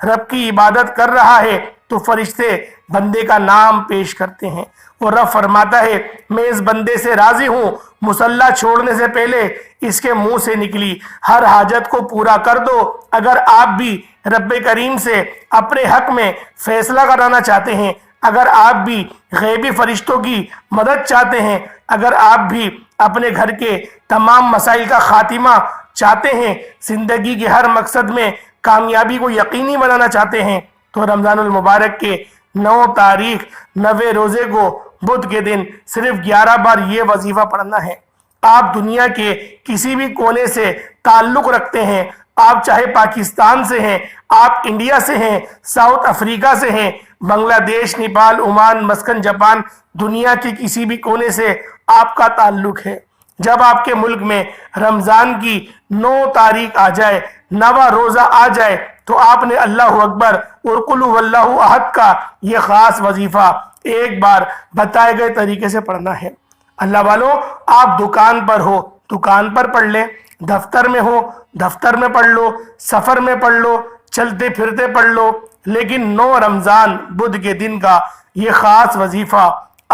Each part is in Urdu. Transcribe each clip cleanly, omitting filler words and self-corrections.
رب کی عبادت کر رہا ہے تو فرشتے بندے کا نام پیش کرتے ہیں اور رب فرماتا ہے میں اس بندے سے راضی ہوں، مصلی چھوڑنے سے پہلے اس کے منہ سے نکلی ہر حاجت کو پورا کر دو۔ اگر آپ بھی رب کریم سے اپنے حق میں فیصلہ کرانا چاہتے ہیں، اگر آپ بھی غیبی فرشتوں کی مدد چاہتے ہیں، اگر آپ بھی اپنے گھر کے تمام مسائل کا خاتمہ چاہتے ہیں، زندگی کے ہر مقصد میں کامیابی کو یقینی بنانا چاہتے ہیں، تو رمضان المبارک کے 9 تاریخ 9 روزے کو بدھ کے دن صرف 11 بار یہ وظیفہ پڑھنا ہے۔ آپ دنیا کے کسی بھی کونے سے تعلق رکھتے ہیں، آپ چاہے پاکستان سے ہیں، آپ انڈیا سے ہیں، ساؤتھ افریقہ سے ہیں، بنگلہ دیش، نیپال، عمان، مسکن، جاپان، دنیا کے کسی بھی کونے سے آپ کا تعلق ہے، جب آپ کے ملک میں رمضان کی 9 تاریخ آ جائے، 9واں روزہ آ جائے، تو آپ نے اللہ اکبر اور قل هو اللہ احد کا یہ خاص وظیفہ ایک بار بتائے گئے طریقے سے پڑھنا ہے۔ اللہ والوں، آپ دکان پر ہو دکان پر پڑھ لیں، دفتر میں ہو دفتر میں پڑھ لو، سفر میں پڑھ لو، چلتے پھرتے پڑھ لو، لیکن 9 رمضان بدھ کے دن کا یہ خاص وظیفہ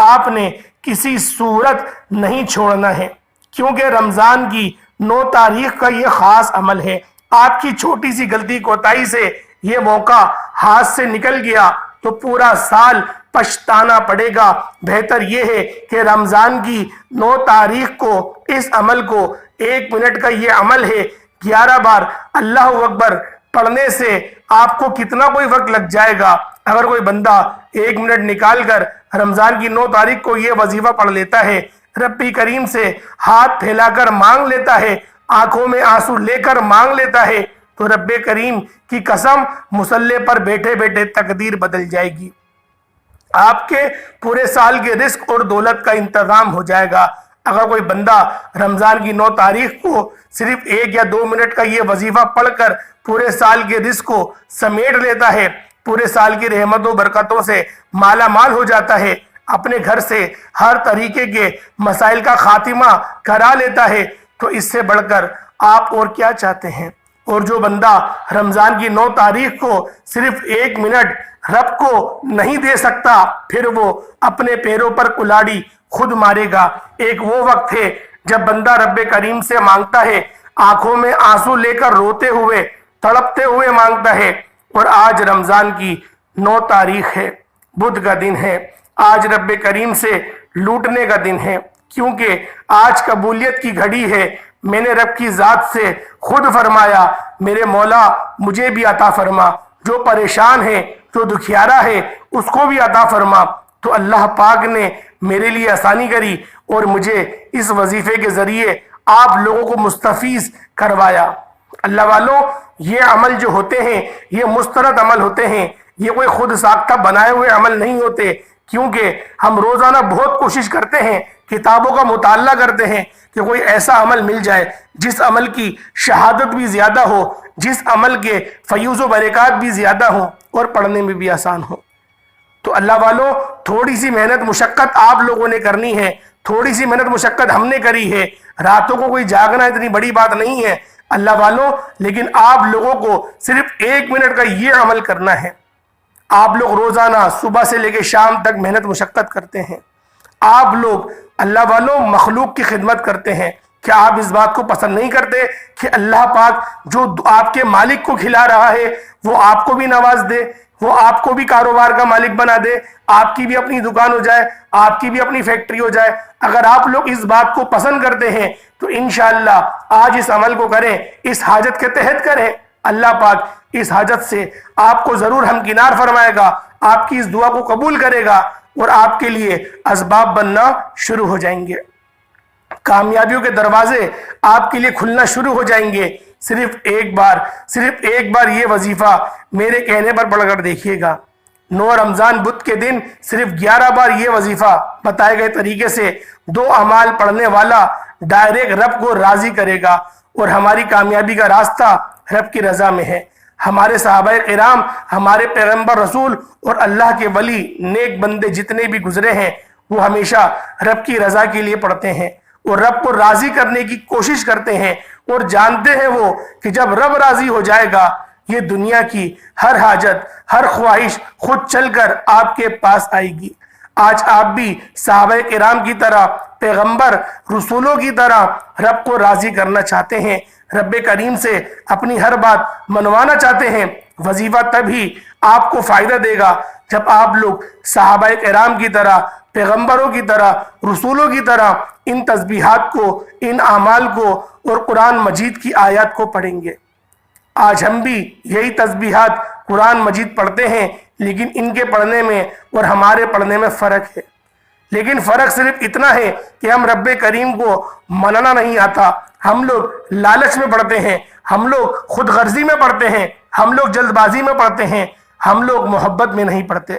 آپ نے کسی صورت نہیں چھوڑنا ہے، کیونکہ رمضان کی 9 تاریخ کا یہ خاص عمل ہے۔ آپ کی چھوٹی سی غلطی کوتاہی سے یہ موقع ہاتھ سے نکل گیا تو پورا سال پچھتانا پڑے گا۔ بہتر یہ ہے کہ رمضان کی 9 تاریخ کو اس عمل کو 1 منٹ کا یہ عمل ہے، 11 بار اللہ اکبر پڑھنے سے آپ کو کتنا کوئی وقت لگ جائے گا۔ اگر کوئی بندہ 1 منٹ نکال کر رمضان کی 9 تاریخ کو یہ وظیفہ پڑھ لیتا ہے، رب کریم سے ہاتھ پھیلا کر مانگ لیتا ہے، آنکھوں میں آنسو لے کر مانگ لیتا ہے، تو رب کریم کی قسم مصلی پر بیٹھے بیٹھے تقدیر بدل جائے گی، آپ کے پورے سال کے رزق اور دولت کا انتظام ہو جائے گا۔ اگر کوئی بندہ رمضان کی 9 تاریخ کو صرف 1 یا 2 منٹ کا یہ وظیفہ پڑھ کر پورے سال کے رزق کو سمیٹ لیتا ہے، پورے سال کی رحمت و برکتوں سے مالا مال ہو جاتا ہے، اپنے گھر سے ہر طریقے کے مسائل کا خاتمہ کرا لیتا ہے، تو اس سے بڑھ کر آپ اور کیا چاہتے ہیں؟ اور جو بندہ رمضان کی 9 تاریخ کو صرف 1 منٹ رب کو نہیں دے سکتا، پھر وہ اپنے پیروں پر کلاڑی خود مارے گا۔ ایک وہ وقت ہے جب بندہ رب کریم سے مانگتا ہے، آنکھوں میں آنسو لے کر روتے ہوئے تڑپتے ہوئے مانگتا ہے، اور آج رمضان کی 9 تاریخ ہے، بدھ کا دن ہے، آج رب کریم سے لوٹنے کا دن ہے، کیونکہ آج قبولیت کی گھڑی ہے۔ میں نے رب کی ذات سے خود فرمایا، میرے مولا مجھے بھی عطا فرما، جو پریشان ہے، جو دکھیارا ہے، اس کو بھی عطا فرما۔ تو اللہ پاک نے میرے لیے آسانی کری اور مجھے اس وظیفے کے ذریعے آپ لوگوں کو مستفیض کروایا۔ اللہ والوں، یہ عمل جو ہوتے ہیں یہ مسترد عمل ہوتے ہیں، یہ کوئی خود ساختہ بنائے ہوئے عمل نہیں ہوتے، کیونکہ ہم روزانہ بہت کوشش کرتے ہیں، کتابوں کا مطالعہ کرتے ہیں کہ کوئی ایسا عمل مل جائے جس عمل کی شہادت بھی زیادہ ہو، جس عمل کے فیوز و برکات بھی زیادہ ہوں اور پڑھنے میں بھی آسان ہو۔ تو اللہ والوں، تھوڑی سی محنت مشقت آپ لوگوں نے کرنی ہے، تھوڑی سی محنت مشقت ہم نے کری ہے، راتوں کو کوئی جاگنا اتنی بڑی بات نہیں ہے اللہ والوں، لیکن آپ لوگوں کو صرف 1 منٹ کا یہ عمل کرنا ہے۔ آپ لوگ روزانہ صبح سے لے کے شام تک محنت مشقت کرتے ہیں، آپ لوگ اللہ والوں مخلوق کی خدمت کرتے ہیں، کیا آپ اس بات کو پسند نہیں کرتے کہ اللہ پاک جو آپ کے مالک کو کھلا رہا ہے وہ آپ کو بھی نواز دے، وہ آپ کو بھی کاروبار کا مالک بنا دے، آپ کی بھی اپنی دکان ہو جائے، آپ کی بھی اپنی فیکٹری ہو جائے؟ اگر آپ لوگ اس بات کو پسند کرتے ہیں تو انشاءاللہ آج اس عمل کو کریں، اس حاجت کے تحت کریں، اللہ پاک اس حاجت سے آپ کو ضرور ہمکنار فرمائے گا، آپ کی اس دعا کو قبول کرے گا اور آپ کے لیے اسباب بننا شروع ہو جائیں گے، کامیابیوں کے دروازے آپ کے لیے کھلنا شروع ہو جائیں گے۔ صرف ایک بار یہ وظیفہ میرے کہنے پر پڑھ کر دیکھیے گا۔ 9 رمضان بدھ کے دن صرف 11 بار یہ وظیفہ بتائے گئے طریقے سے 2 اعمال پڑھنے والا ڈائریکٹ رب کو راضی کرے گا، اور ہماری کامیابی کا راستہ رب کی رضا میں ہے۔ ہمارے صحابہ کرام، ہمارے پیغمبر رسول اور اللہ کے ولی نیک بندے جتنے بھی گزرے ہیں، وہ ہمیشہ رب کی رضا کے لیے پڑھتے ہیں اور رب کو راضی کرنے کی کوشش کرتے ہیں، اور جانتے ہیں وہ کہ جب رب راضی ہو جائے گا، یہ دنیا کی ہر حاجت، ہر خواہش خود چل کر آپ کے پاس آئے گی۔ آج آپ بھی صحابہ کرام کی طرح، پیغمبر رسولوں کی طرح رب کو راضی کرنا چاہتے ہیں، رب کریم سے اپنی ہر بات منوانا چاہتے ہیں۔ وظیفہ تبھی آپ کو فائدہ دے گا جب آپ لوگ صحابہ کرام کی طرح، پیغمبروں کی طرح، رسولوں کی طرح ان تسبیحات کو، ان اعمال کو اور قرآن مجید کی آیات کو پڑھیں گے۔ آج ہم بھی یہی تسبیحات قرآن مجید پڑھتے ہیں، لیکن ان کے پڑھنے میں اور ہمارے پڑھنے میں فرق ہے۔ لیکن فرق صرف اتنا ہے کہ ہم رب کریم کو منانا نہیں آتا، ہم لوگ لالچ میں پڑھتے ہیں، ہم لوگ خود غرضی میں پڑھتے ہیں، ہم لوگ جلد بازی میں پڑھتے ہیں، ہم لوگ محبت میں نہیں پڑھتے۔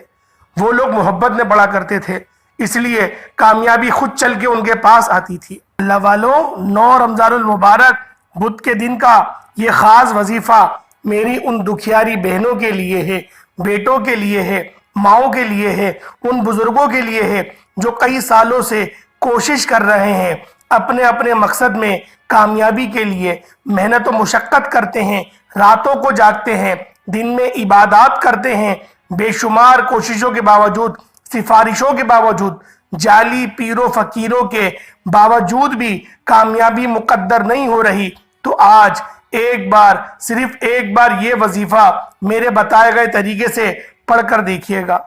وہ لوگ محبت میں پڑھا کرتے تھے، اس لیے کامیابی خود چل کے ان کے پاس آتی تھی۔ اللہ والوں، 9 رمضان المبارک بدھ کے دن کا یہ خاص وظیفہ میری ان دکھیاری بہنوں کے لیے ہے، بیٹوں کے لیے ہے، ماؤں کے لیے ہے، ان بزرگوں کے لیے ہے جو کئی سالوں سے کوشش کر رہے ہیں، اپنے اپنے مقصد میں کامیابی کے لیے محنت و مشقت کرتے ہیں، راتوں کو جاگتے ہیں، دن میں عبادات کرتے ہیں، بے شمار کوششوں کے باوجود، سفارشوں کے باوجود، جعلی پیروں فقیروں کے باوجود بھی کامیابی مقدر نہیں ہو رہی، تو آج ایک بار، صرف ایک بار یہ وظیفہ میرے بتائے گئے طریقے سے پڑھ کر دیکھیے گا۔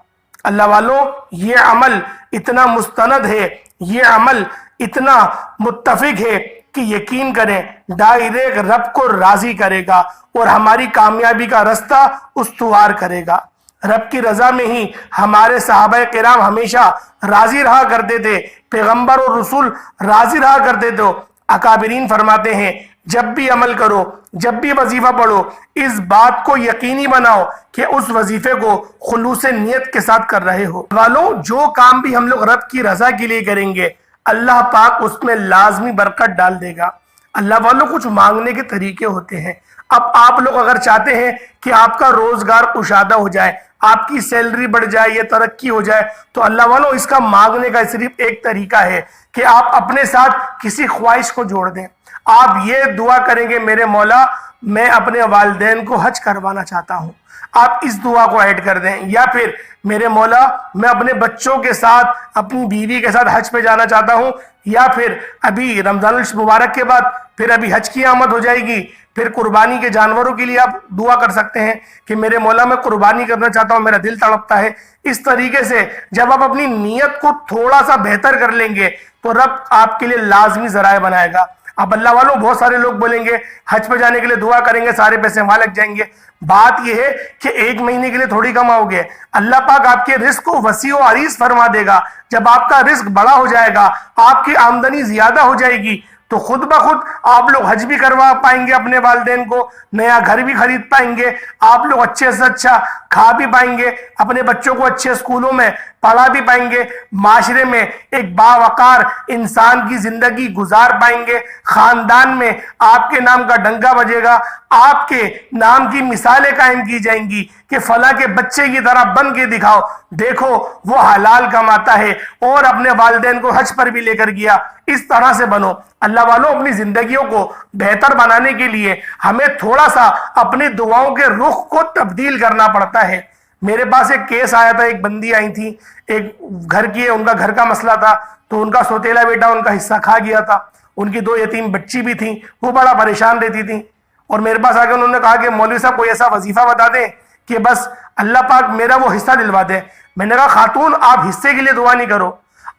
اللہ والوں، یہ عمل اتنا مستند ہے، یہ عمل اتنا متفق ہے کہ یقین کریں ڈائریکٹ رب کو راضی کرے گا اور ہماری کامیابی کا رستہ استوار کرے گا۔ رب کی رضا میں ہی ہمارے صحابہ کرام ہمیشہ راضی رہا کرتے تھے، پیغمبر اور رسول راضی رہا کرتے تھے۔ اکابرین فرماتے ہیں جب بھی عمل کرو، جب بھی وظیفہ پڑھو، اس بات کو یقینی بناؤ کہ اس وظیفے کو خلوص نیت کے ساتھ کر رہے ہو۔ والوں، جو کام بھی ہم لوگ رب کی رضا کے لیے کریں گے، اللہ پاک اس میں لازمی برکت ڈال دے گا۔ اللہ والوں، کچھ مانگنے کے طریقے ہوتے ہیں۔ اب آپ لوگ اگر چاہتے ہیں کہ آپ کا روزگار کشادہ ہو جائے، آپ کی سیلری بڑھ جائے یا ترقی ہو جائے، تو اللہ والوں، اس کا مانگنے کا صرف ایک طریقہ ہے کہ آپ اپنے ساتھ کسی خواہش کو جوڑ دیں۔ آپ یہ دعا کریں گے، میرے مولا میں اپنے والدین کو حج کروانا چاہتا ہوں، آپ اس دعا کو ایڈ کر دیں۔ یا پھر میرے مولا میں اپنے بچوں کے ساتھ، اپنی بیوی کے ساتھ حج پہ جانا چاہتا ہوں۔ یا پھر ابھی رمضان المبارک کے بعد پھر ابھی حج کی آمد ہو جائے گی، پھر قربانی کے جانوروں کے لیے آپ دعا کر سکتے ہیں کہ میرے مولا میں قربانی کرنا چاہتا ہوں، میرا دل تڑپتا ہے۔ اس طریقے سے جب آپ اپنی نیت کو تھوڑا سا بہتر کر لیں گے تو رب آپ کے لیے لازمی ذرائع بنائے گا۔ اب اللہ والوں، بہت سارے لوگ بولیں گے حج پہ جانے کے لیے دعا کریں گے، سارے پیسے وہاں لگ جائیں گے۔ بات یہ ہے کہ 1 مہینے کے لیے تھوڑی کماؤ گے، اللہ پاک آپ کے رزق کو وسیع و عریض فرما دے گا۔ جب آپ کا رزق بڑا ہو جائے گا، آپ کی آمدنی زیادہ ہو جائے گی، تو خود بخود آپ لوگ حج بھی کروا پائیں گے، اپنے والدین کو نیا گھر بھی خرید پائیں گے، آپ لوگ اچھے سے اچھا کھا بھی پائیں گے، اپنے بچوں کو اچھے اسکولوں میں پڑھا بھی پائیں گے، معاشرے میں ایک باوقار انسان کی زندگی گزار پائیں گے، خاندان میں آپ کے نام کا ڈنکا بجے گا، آپ کے نام کی مثالیں قائم کی جائیں گی کہ فلاں کے بچے کی طرح بن کے دکھاؤ، دیکھو وہ حلال کماتا ہے اور اپنے والدین کو حج پر بھی لے کر گیا۔ اس طرح سے بنو۔ اللہ والوں، اپنی زندگیوں کو بہتر بنانے کے لیے ہمیں تھوڑا سا اپنی دعاؤں کے رخ کو تبدیل کرنا پڑتا ہے۔ میرے پاس ایک کیس آیا تھا، ایک بندی آئی تھی، ایک گھر کی، ان کا گھر کا مسئلہ تھا، تو ان کا سوتیلا بیٹا ان کا حصہ کھا گیا تھا، ان کی 2 یتیم بچی بھی تھیں، وہ بڑا پریشان رہتی تھیں، اور میرے پاس آ کے انہوں نے کہا کہ مولوی صاحب کوئی ایسا وظیفہ بتا دیں کہ بس اللہ پاک میرا وہ حصہ دلوا دے۔ میں نے کہا خاتون، آپ حصے کے لیے دعا نہیں کرو،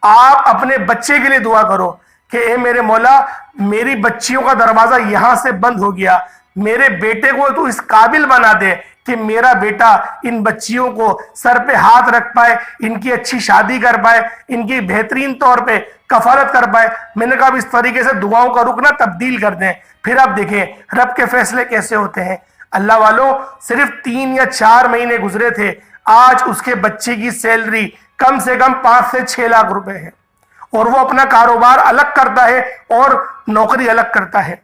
آپ اپنے بچے کے لیے دعا کرو کہ اے میرے مولا میری بچیوں کا دروازہ یہاں سے بند ہو گیا، میرے بیٹے کو تو اس قابل بنا دے کہ میرا بیٹا ان بچیوں کو سر پہ ہاتھ رکھ پائے، ان کی اچھی شادی کر پائے، ان کی بہترین طور پہ کفالت کر پائے۔ میں نے کہا اب اس طریقے سے دعاؤں کا رکنا تبدیل کر دیں، پھر آپ دیکھیں رب کے فیصلے کیسے ہوتے ہیں۔ اللہ والوں، صرف 3 یا 4 مہینے گزرے تھے، آج اس کے بچے کی سیلری کم سے کم 5 سے 6 لاکھ روپے ہے، اور وہ اپنا کاروبار الگ کرتا ہے اور نوکری الگ کرتا ہے۔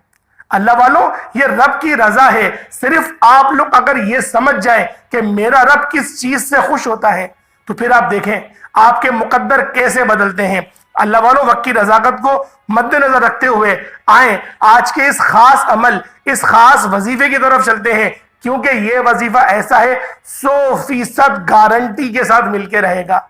اللہ والوں، یہ رب کی رضا ہے۔ صرف آپ لوگ اگر یہ سمجھ جائیں کہ میرا رب کس چیز سے خوش ہوتا ہے، تو پھر آپ دیکھیں آپ کے مقدر کیسے بدلتے ہیں۔ اللہ والوں، وقت کی رضاکت کو مد نظر رکھتے ہوئے آئیں آج کے اس خاص عمل، اس خاص وظیفے کی طرف چلتے ہیں کیونکہ یہ وظیفہ ایسا ہے 100% گارنٹی کے ساتھ مل کے رہے گا۔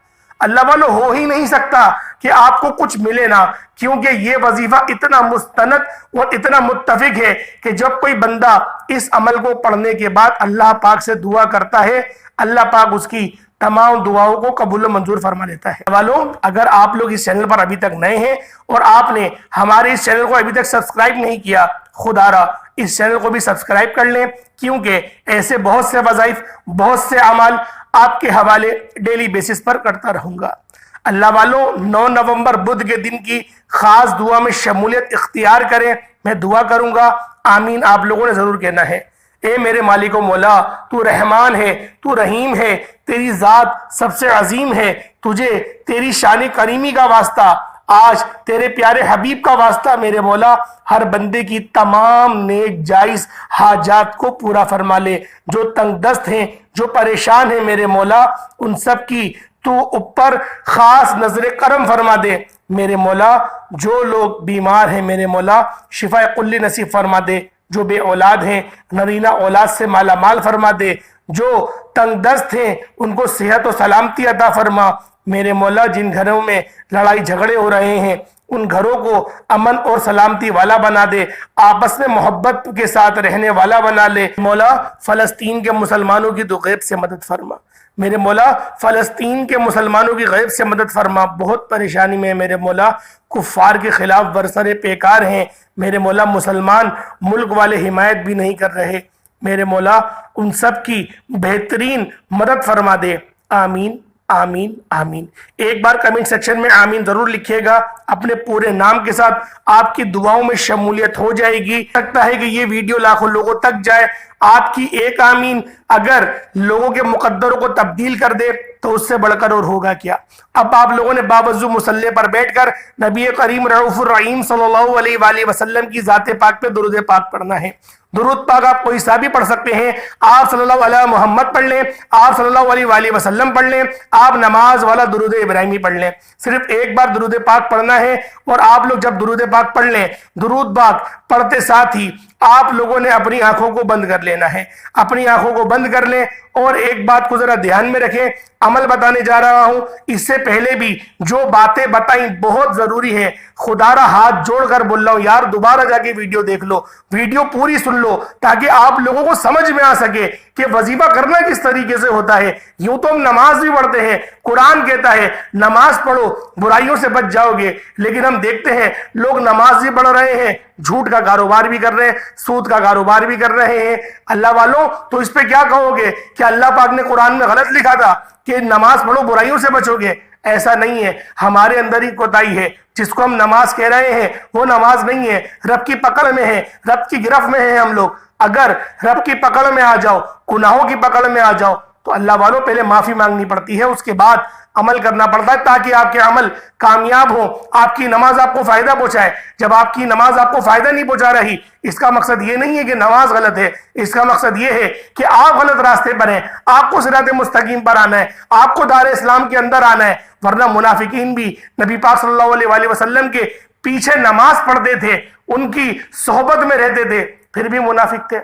اللہ والو ہو ہی نہیں سکتا کہ آپ کو کچھ ملے نہ، کیونکہ یہ وظیفہ اتنا مستند اور اتنا متفق ہے کہ جب کوئی بندہ اس عمل کو پڑھنے کے بعد اللہ پاک سے دعا کرتا ہے، اللہ پاک اس کی تمام دعاؤں کو قبول و منظور فرما لیتا ہے۔ والو اگر آپ لوگ اس چینل پر ابھی تک نئے ہیں اور آپ نے ہمارے اس چینل کو ابھی تک سبسکرائب نہیں کیا، خدا را اس چینل کو بھی سبسکرائب کر لیں، کیونکہ ایسے بہت سے وظائف، بہت سے اعمال آپ کے حوالے ڈیلی بیسس پر کرتا رہوں گا۔ اللہ والو 9 نومبر بدھ کے دن کی خاص دعا میں شمولیت اختیار کریں، میں دعا کروں گا، آمین آپ لوگوں نے ضرور کہنا ہے۔ اے میرے مالک و مولا، تو رحمان ہے، تو رحیم ہے، تیری ذات سب سے عظیم ہے، تجھے تیری شان کریمی کا واسطہ، آج تیرے پیارے حبیب کا واسطہ میرے مولا ہر بندے کی تمام نیک جائز حاجات کو پورا فرما لے۔ جو تنگ دست ہیں، جو پریشان ہیں میرے مولا، ان سب کی تو اوپر خاص نظر کرم فرما دے میرے مولا۔ جو لوگ بیمار ہیں میرے مولا شفا کلی نصیب فرما دے، جو بے اولاد ہیں نرینہ اولاد سے مالا مال فرما دے، جو تنگ دست ہیں ان کو صحت و سلامتی عطا فرما میرے مولا۔ جن گھروں میں لڑائی جھگڑے ہو رہے ہیں ان گھروں کو امن اور سلامتی والا بنا دے، آپس میں محبت کے ساتھ رہنے والا بنا لے مولا۔ فلسطین کے مسلمانوں کی تو غیب سے مدد فرما میرے مولا، فلسطین کے مسلمانوں کی غیب سے مدد فرما، بہت پریشانی میں میرے مولا، کفار کے خلاف برسر پیکار ہیں میرے مولا، مسلمان ملک والے حمایت بھی نہیں کر رہے میرے مولا، ان سب کی بہترین مدد فرما دے، آمین آمین آمین۔ ایک بار کمنٹ سیکشن میں آمین ضرور لکھیے گا، اپنے پورے نام کے ساتھ، آپ کی دعاؤں میں شمولیت ہو جائے گی۔ سکتا ہے کہ یہ ویڈیو لاکھوں لوگوں تک جائے، آپ کی ایک آمین اگر لوگوں کے مقدروں کو تبدیل کر دے تو اس سے بڑھ کر اور ہوگا کیا۔ اب آپ لوگوں نے باوضو مصلی پر بیٹھ کر نبی کریم رؤوف الرحیم صلی اللہ علیہ وآلہ وسلم کی ذات پاک پہ درود پاک پڑھنا ہے۔ درود پاک آپ کوئی سا بھی پڑھ سکتے ہیں، آپ صلی اللہ علیہ محمد پڑھ لیں، آپ صلی اللہ علیہ وآلہ وسلم پڑھ لیں، آپ نماز والا درود ابراہیمی پڑھ لیں، صرف ایک بار درود پاک پڑھنا ہے۔ اور آپ لوگ جب درود پاک پڑھ لیں، درود پاک پڑھتے ساتھ ہی آپ لوگوں نے اپنی آنکھوں کو بند کر لینا ہے، اپنی آنکھوں کو بند کر لیں۔ اور ایک بات کو ذرا دھیان میں رکھیں، عمل بتانے جا رہا ہوں، اس سے پہلے بھی جو باتیں بتائیں بہت ضروری ہے، خدا را ہاتھ جوڑ کر بول رہا ہوں یار دوبارہ جا کے ویڈیو دیکھ لو، ویڈیو پوری سن لو، تاکہ آپ لوگوں کو سمجھ میں آ سکے کہ وظیفہ کرنا کس طریقے سے ہوتا ہے۔ یوں تو ہم نماز بھی پڑھتے ہیں، قرآن کہتا ہے نماز پڑھو برائیوں سے بچ جاؤ گے، لیکن ہم دیکھتے ہیں لوگ نماز بھی پڑھ رہے ہیں، جھوٹ کا کاروبار بھی کر رہے ہیں، سود کا کاروبار بھی کر رہے ہیں۔ اللہ والوں تو اس پہ کیا کہو گے کہ اللہ پاک نے قرآن میں غلط لکھا تھا کہ نماز پڑھو برائیوں سے بچو گے؟ ایسا نہیں ہے، ہمارے اندر ہی کوتاہی ہے، جس کو ہم نماز کہہ رہے ہیں وہ نماز نہیں ہے، رب کی پکڑ میں ہے، رب کی گرفت میں ہیں ہم لوگ۔ اگر رب کی پکڑ میں آ جاؤ، گناہوں کی پکڑ میں آ جاؤ تو اللہ والوں پہلے معافی مانگنی پڑتی ہے، اس کے بعد عمل کرنا پڑتا ہے تاکہ آپ کے عمل کامیاب ہوں، آپ کی نماز آپ کو فائدہ پہنچائے۔ جب آپ کی نماز آپ کو فائدہ نہیں پہنچا رہی، اس کا مقصد یہ نہیں ہے کہ نماز غلط ہے، اس کا مقصد یہ ہے کہ آپ غلط راستے پر ہیں، آپ کو صراط مستقیم پر آنا ہے، آپ کو دار اسلام کے اندر آنا ہے۔ ورنہ منافقین بھی نبی پاک صلی اللہ علیہ وآلہ وسلم کے پیچھے نماز پڑھتے تھے، ان کی صحبت میں رہتے تھے، پھر بھی منافق تھے۔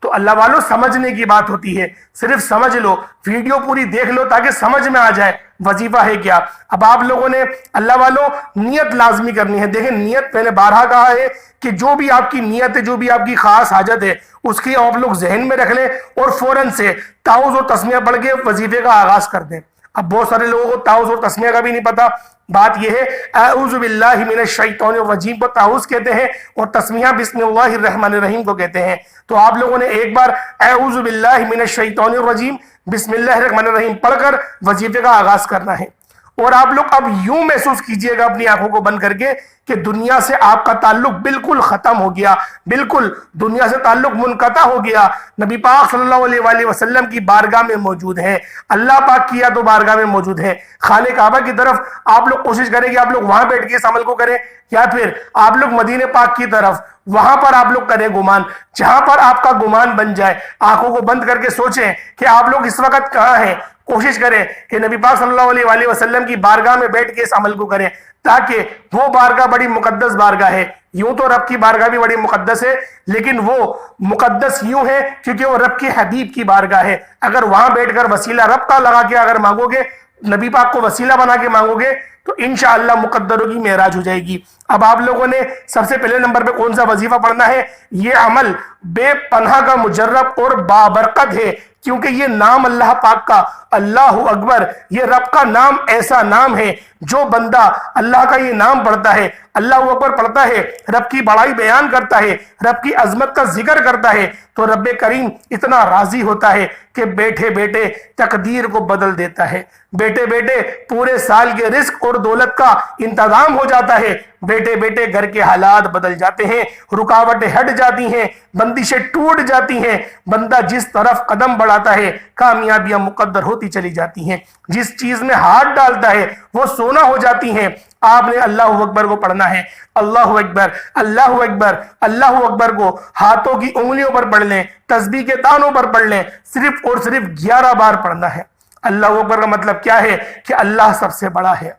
تو اللہ والوں سمجھنے کی بات ہوتی ہے، صرف سمجھ لو، ویڈیو پوری دیکھ لو تاکہ سمجھ میں آ جائے وظیفہ ہے کیا۔ اب آپ لوگوں نے اللہ والوں نیت لازمی کرنی ہے۔ دیکھیں نیت میں نے بارہا کہا ہے کہ جو بھی آپ کی نیت ہے، جو بھی آپ کی خاص حاجت ہے، اس کی آپ لوگ ذہن میں رکھ لیں اور فوراً سے تعوذ و تسمیہ پڑھ کے وظیفے کا آغاز کر دیں۔ اب بہت سارے لوگوں کو تعوذ اور تسمیہ کا بھی نہیں پتا۔ بات یہ ہے اعوذ باللہ من الشیطان الرجیم کو تعوذ کہتے ہیں اور تسمیہ بسم اللہ الرحمن الرحیم کو کہتے ہیں۔ تو آپ لوگوں نے ایک بار اعوذ باللہ من الشیطان الرجیم بسم اللہ الرحمن الرحیم پڑھ کر وظیفے کا آغاز کرنا ہے۔ اور آپ لوگ اب یوں محسوس کیجئے گا اپنی آنکھوں کو بند کر کے کہ دنیا سے آپ کا تعلق بالکل ختم ہو گیا، بالکل دنیا سے تعلق منقطع ہو گیا۔ نبی پاک صلی اللہ علیہ وآلہ وسلم کی بارگاہ میں موجود ہیں، اللہ پاک کیا تو بارگاہ میں موجود ہیں۔ خانہ کعبہ کی طرف آپ لوگ کوشش کریں کہ آپ لوگ وہاں بیٹھ کے اس عمل کو کریں، یا پھر آپ لوگ مدینہ پاک کی طرف وہاں پر آپ لوگ کریں گمان، جہاں پر آپ کا گمان بن جائے۔ آنکھوں کو بند کر کے سوچیں کہ آپ لوگ اس وقت کہاں ہیں، کوشش کریں کہ نبی پاک صلی اللہ علیہ وآلہ وسلم کی بارگاہ میں بیٹھ کے اس عمل کو کریں۔ تاکہ وہ بارگاہ بڑی مقدس بارگاہ ہے. یوں تو رب کی بارگاہ بھی بڑی مقدس ہے، لیکن وہ مقدس یوں ہے کیونکہ وہ رب کے حبیب کی بارگاہ ہے. اگر وہاں بیٹھ کر وسیلہ رب کا لگا کے اگر مانگو گے، نبی پاک کو وسیلہ بنا کے مانگو گے، تو انشاءاللہ مقدروں کی معراج ہو جائے گی. اب آپ لوگوں نے سب سے پہلے نمبر پہ کون سا وظیفہ پڑھنا ہے؟ یہ عمل بے پناہ کا مجرب اور بابرکت ہے، کیونکہ یہ نام اللہ پاک کا اللہ اکبر، یہ رب کا نام ایسا نام ہے جو بندہ اللہ کا یہ نام پڑھتا ہے، اللہ اکبر پڑھتا ہے، رب کی بڑائی بیان کرتا ہے، رب کی عظمت کا ذکر کرتا ہے، تو رب کریم اتنا راضی ہوتا ہے کہ بیٹھے بیٹھے تقدیر کو بدل دیتا ہے. بیٹھے بیٹھے پورے سال کے رزق اور دولت کا انتظام ہو جاتا ہے. بیٹھے بیٹھے گھر کے حالات بدل جاتے ہیں، رکاوٹیں ہٹ جاتی ہیں، بندشیں ٹوٹ جاتی ہیں. بندہ جس طرف قدم بڑھاتا ہے کامیابیاں مقدر ہوتی چلی جاتی ہیں. جس چیز میں ہاتھ ڈالتا ہے وہ سونا ہو جاتی ہیں. آپ نے اللہ اکبر کو پڑھنا ہے. اللہ اکبر اللہ اکبر اللہ اکبر کو ہاتھوں کی انگلیوں پر پڑھ لیں، تسبیح کے تانوں پر پڑھ لیں. صرف اور صرف 11 بار پڑھنا ہے. اللہ اکبر کا مطلب کیا ہے؟ کہ اللہ سب سے بڑا ہے.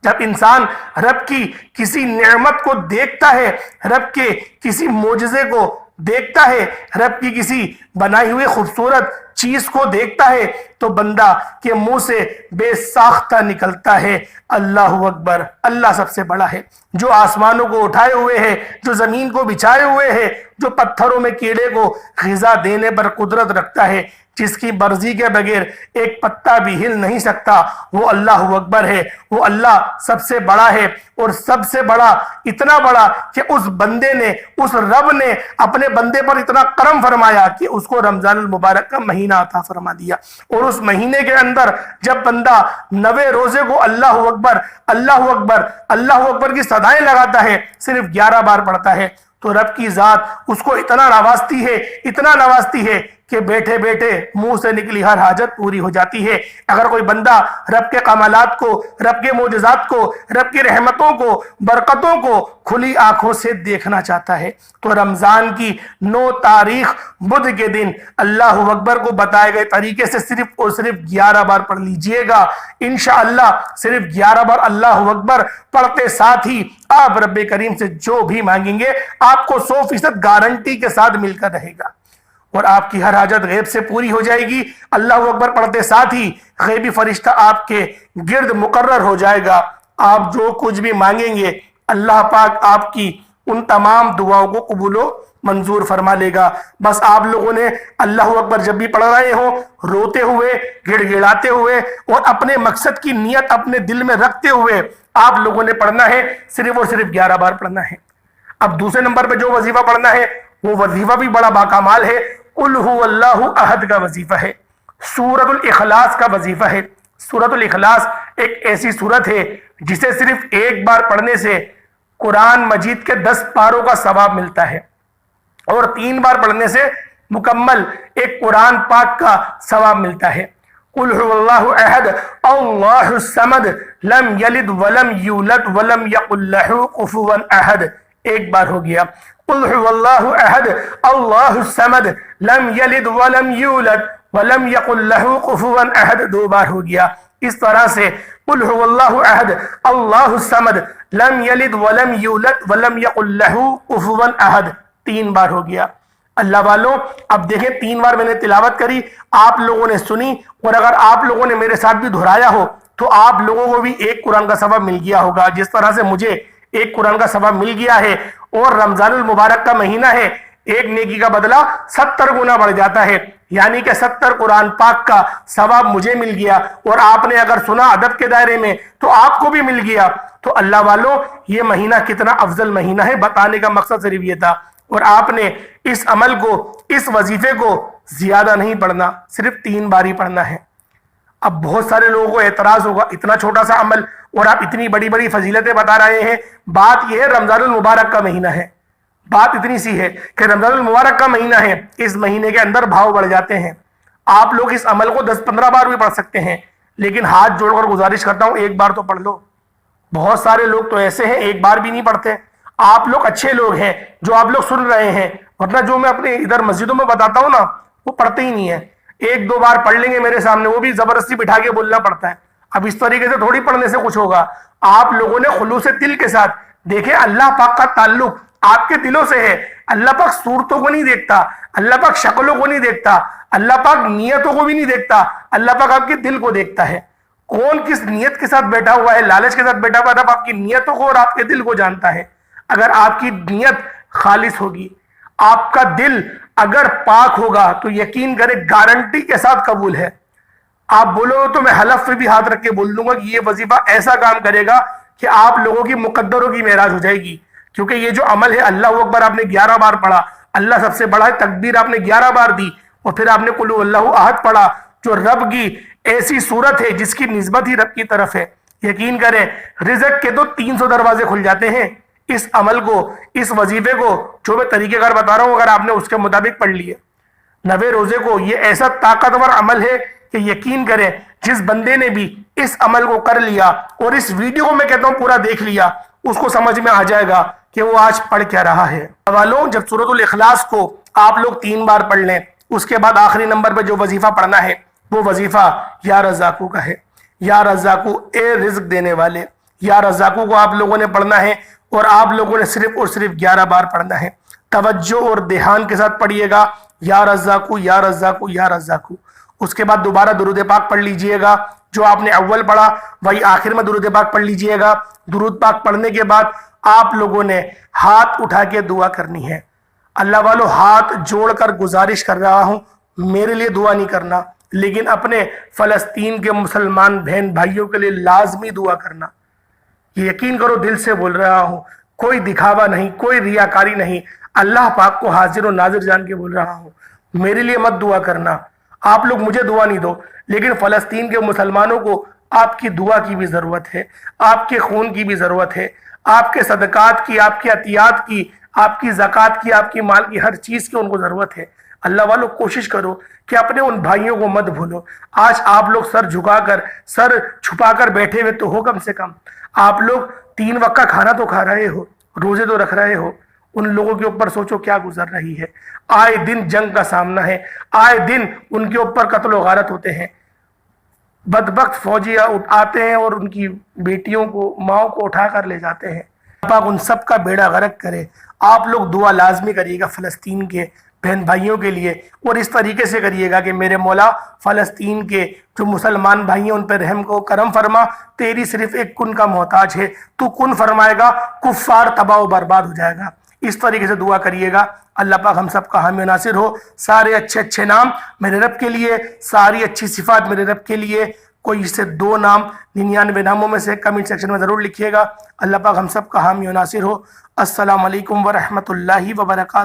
جب انسان رب کی کسی نعمت کو دیکھتا ہے، رب کے کسی معجزے کو دیکھتا ہے، رب کی کسی بنائی ہوئی خوبصورت چیز کو دیکھتا ہے، تو بندہ کے منہ سے بے ساختہ نکلتا ہے اللہ اکبر، اللہ سب سے بڑا ہے. جو آسمانوں کو اٹھائے ہوئے ہے، جو زمین کو بچھائے ہوئے ہے، جو پتھروں میں کیڑے کو غذا دینے پر قدرت رکھتا ہے، جس کی مرضی کے بغیر ایک پتا بھی ہل نہیں سکتا، وہ اللہ اکبر ہے. وہ اللہ سب سے بڑا ہے، اور سب سے بڑا اتنا بڑا کہ اس بندے نے، اس رب نے اپنے بندے پر اتنا کرم فرمایا کہ اس کو رمضان المبارک کا مہینہ عطا فرما دیا. اور اس مہینے کے اندر جب بندہ 9 روزے کو اللہ اکبر اللہ اکبر اللہ اکبر کی صدائیں لگاتا ہے، صرف 11 بار پڑھتا ہے، تو رب کی ذات اس کو اتنا نوازتی ہے کہ بیٹھے بیٹھے منہ سے نکلی ہر حاجت پوری ہو جاتی ہے. اگر کوئی بندہ رب کے کمالات کو، رب کے معجزات کو، رب کی رحمتوں کو، برکتوں کو کھلی آنکھوں سے دیکھنا چاہتا ہے، تو رمضان کی 9 تاریخ بدھ کے دن اللہ اکبر کو بتائے گئے طریقے سے صرف اور صرف 11 بار پڑھ لیجئے گا. انشاءاللہ صرف 11 بار اللہ اکبر پڑھتے ساتھ ہی آپ رب کریم سے جو بھی مانگیں گے آپ کو 100% گارنٹی کے ساتھ مل کر رہے گا، اور آپ کی ہر حاجت غیب سے پوری ہو جائے گی. اللہ اکبر پڑھتے ساتھ ہی غیبی فرشتہ آپ کے گرد مقرر ہو جائے گا. آپ جو کچھ بھی مانگیں گے اللہ پاک آپ کی ان تمام دعاؤں کو قبول و منظور فرما لے گا. بس آپ لوگوں نے اللہ اکبر جب بھی پڑھ رہے ہوں، روتے ہوئے، گڑ گڑاتے ہوئے، اور اپنے مقصد کی نیت اپنے دل میں رکھتے ہوئے آپ لوگوں نے پڑھنا ہے. صرف اور صرف 11 بار پڑھنا ہے. اب دوسرے نمبر پہ جو وظیفہ پڑھنا ہے وہ وظیفہ بھی بڑا باکمال ہے. قل هو اللہ احد کا وظیفہ ہے، سورۃ الاخلاص کا وظیفہ ہے. سورۃ الاخلاص ایک ایسی سورت ہے جسے صرف ایک بار پڑھنے سے قرآن مجید کے 10 پاروں کا ثواب ملتا ہے، اور 3 بار پڑھنے سے مکمل ایک قرآن پاک کا ثواب ملتا ہے. قل هو اللہ احد اللہ الصمد لم یلد ولم یولد ولم یکن لہ کفوا احد. ایک بار ہو گیا. قل هو اللہ احد اللہ الصمد لم یلد ولم یولد ولم یکن لہ کفوا احد. 2 بار ہو گیا. اس طرح سے قل هو اللہ احد اللہ الصمد لم یلد ولم یولد ولم یکن لہ کفوا احد. 3 بار ہو گیا. اللہ والوں اب دیکھیں 3 بار میں نے تلاوت کری، آپ لوگوں نے سنی، اور اگر آپ لوگوں نے میرے ساتھ بھی دہرایا ہو تو آپ لوگوں کو بھی ایک قرآن کا ثواب مل گیا ہوگا. جس طرح سے مجھے ایک قرآن کا ثواب مل گیا ہے، اور رمضان المبارک کا مہینہ ہے، ایک نیکی کا بدلہ 70 گنا بڑھ جاتا ہے، یعنی کہ 70 قرآن پاک کا ثواب مجھے مل گیا، اور آپ نے اگر سنا ادب کے دائرے میں تو آپ کو بھی مل گیا. تو اللہ والوں یہ مہینہ کتنا افضل مہینہ ہے بتانے کا مقصد صرف یہ تھا. اور آپ نے اس عمل کو، اس وظیفے کو زیادہ نہیں پڑھنا، صرف 3 بار ہی پڑھنا ہے. اب بہت سارے لوگوں کو اعتراض ہوگا، اتنا چھوٹا سا عمل اور آپ اتنی بڑی بڑی فضیلتیں بتا رہے ہیں. بات یہ ہے رمضان المبارک کا مہینہ ہے، بات اتنی سی ہے کہ رمضان المبارک کا مہینہ ہے، اس مہینے کے اندر بھاؤ بڑھ جاتے ہیں. آپ لوگ اس عمل کو 10-15 بار بھی پڑھ سکتے ہیں، لیکن ہاتھ جوڑ کر گزارش کرتا ہوں ایک بار تو پڑھ لو. بہت سارے لوگ تو ایسے ہیں ایک بار بھی نہیں پڑھتے. آپ لوگ اچھے لوگ ہیں جو آپ لوگ سن رہے ہیں، ورنہ جو میں اپنے ادھر مسجدوں میں بتاتا ہوں نا وہ پڑھتے ہی نہیں ہے. 1-2 بار پڑھ لیں گے میرے سامنے، وہ بھی زبردستی بٹھا کے بولنا پڑتا ہے. اب اس طریقے سے تھوڑی پڑھنے سے کچھ ہوگا. آپ لوگوں نے خلوص دل کے ساتھ دیکھیں اللہ پاک کا تعلق آپ کے دلوں سے ہے. اللہ پاک صورتوں کو نہیں دیکھتا, اللہ پاک شکلوں کو نہیں دیکھتا, اللہ پاک نیتوں کو بھی نہیں دیکھتا, اللہ پاک آپ کے دل کو دیکھتا ہے. کون کس نیت کے ساتھ بیٹھا ہوا ہے, لالچ کے ساتھ بیٹھا ہوا ہے, رب آپ کی نیتوں کو اور آپ کے دل کو جانتا ہے. اگر آپ کی نیت خالص ہوگی, آپ کا دل اگر پاک ہوگا, تو یقین کریں گارنٹی کے ساتھ قبول ہے. آپ بولو تو میں حلف پہ بھی ہاتھ رکھ کے بول دوں گا کہ یہ وظیفہ ایسا کام کرے گا کہ آپ لوگوں کی مقدروں کی معراج ہو جائے گی. کیونکہ یہ جو عمل ہے, اللہ اکبر آپ نے 11 بار پڑھا, اللہ سب سے بڑا ہے, تکبیر آپ نے 11 بار دی, اور پھر آپ نے قل هو اللہ احد پڑھا, جو رب کی ایسی صورت ہے جس کی نسبت ہی رب کی طرف ہے. یقین کریں رزق کے تو 300 دروازے کھل جاتے ہیں. اس عمل کو, اس وظیفے کو, جو میں طریقہ کار بتا رہا ہوں, اگر آپ نے اس کے مطابق پڑھ لیے 90 روزے کو, یہ ایسا طاقتور عمل ہے کہ یقین کریں جس بندے نے بھی اس عمل کو کر لیا اور اس ویڈیو کو میں کہتا ہوں پورا دیکھ لیا, اس کو سمجھ میں آ جائے گا کہ وہ آج پڑھ کیا رہا ہے. حوالوں, جب سورۃ الاخلاص کو آپ لوگ 3 بار پڑھ لیں, اس کے بعد آخری نمبر پہ جو وظیفہ پڑھنا ہے وہ وظیفہ یا رزاقو کا ہے. یا رزاقو, اے رزق دینے والے, یا رزاقو کو آپ لوگوں نے پڑھنا ہے, اور آپ لوگوں نے صرف اور صرف 11 بار پڑھنا ہے. توجہ اور دھیان کے ساتھ پڑھیے گا, یا رزاقو یا رزاقو یا رزاقو. اس کے بعد دوبارہ درود پاک پڑھ لیجئے گا, جو آپ نے اول پڑھا وہی آخر میں درود پاک پڑھ لیجئے گا. درود پاک پڑھنے کے بعد آپ لوگوں نے ہاتھ اٹھا کے دعا کرنی ہے. اللہ والو, ہاتھ جوڑ کر گزارش کر رہا ہوں, میرے لیے دعا نہیں کرنا, لیکن اپنے فلسطین کے مسلمان بہن بھائیوں کے لیے لازمی دعا کرنا. یہ یقین کرو دل سے بول رہا ہوں, کوئی دکھاوا نہیں, کوئی ریاکاری نہیں, اللہ پاک کو حاضر و ناظر جان کے بول رہا ہوں. میرے لیے مت دعا کرنا, آپ لوگ مجھے دعا نہیں دو, لیکن فلسطین کے مسلمانوں کو آپ کی دعا کی بھی ضرورت ہے, آپ کے خون کی بھی ضرورت ہے, آپ کے صدقات کی, آپ کے عطیات کی, آپ کی زکوٰۃ کی, آپ کی مال کی, ہر چیز کی ان کو ضرورت ہے. اللہ والوں کوشش کرو کہ اپنے ان بھائیوں کو مت بھولو. آج آپ لوگ سر جھکا کر, سر چھپا کر بیٹھے ہوئے تو ہو, کم سے کم آپ لوگ 3 وقت کا کھانا تو کھا رہے ہو, روزے تو رکھ رہے ہو. ان لوگوں کے اوپر سوچو کیا گزر رہی ہے. آئے دن جنگ کا سامنا ہے, آئے دن ان کے اوپر قتل و غارت ہوتے ہیں. بدبخت فوجی آتے ہیں اور ان کی بیٹیوں کو, ماؤں کو اٹھا کر لے جاتے ہیں. پاک ان سب کا بیڑا غرق کرے. آپ لوگ دعا لازمی کریے گا فلسطین کے بہن بھائیوں کے لیے, اور اس طریقے سے کریے گا کہ میرے مولا فلسطین کے جو مسلمان بھائی ہیں ان پہ رحم کو کرم فرما. تیری صرف ایک کن کا محتاج ہے, تو کن فرمائے گا, کفار تباہ و برباد ہو جائے گا. اس طریقے سے دعا کریے گا. اللہ پاک ہم سب کا حامی و ناصر ہو. سارے اچھے اچھے نام میرے رب کے لیے, ساری اچھی صفات میرے رب کے لیے. کوئی اس سے 2 نام 99 ناموں میں سے کمنٹ سیکشن میں ضرور لکھیے گا. اللہ پاک ہم سب کا حامی و ناصر ہو. السلام علیکم ورحمۃ اللہ وبرکاتہ.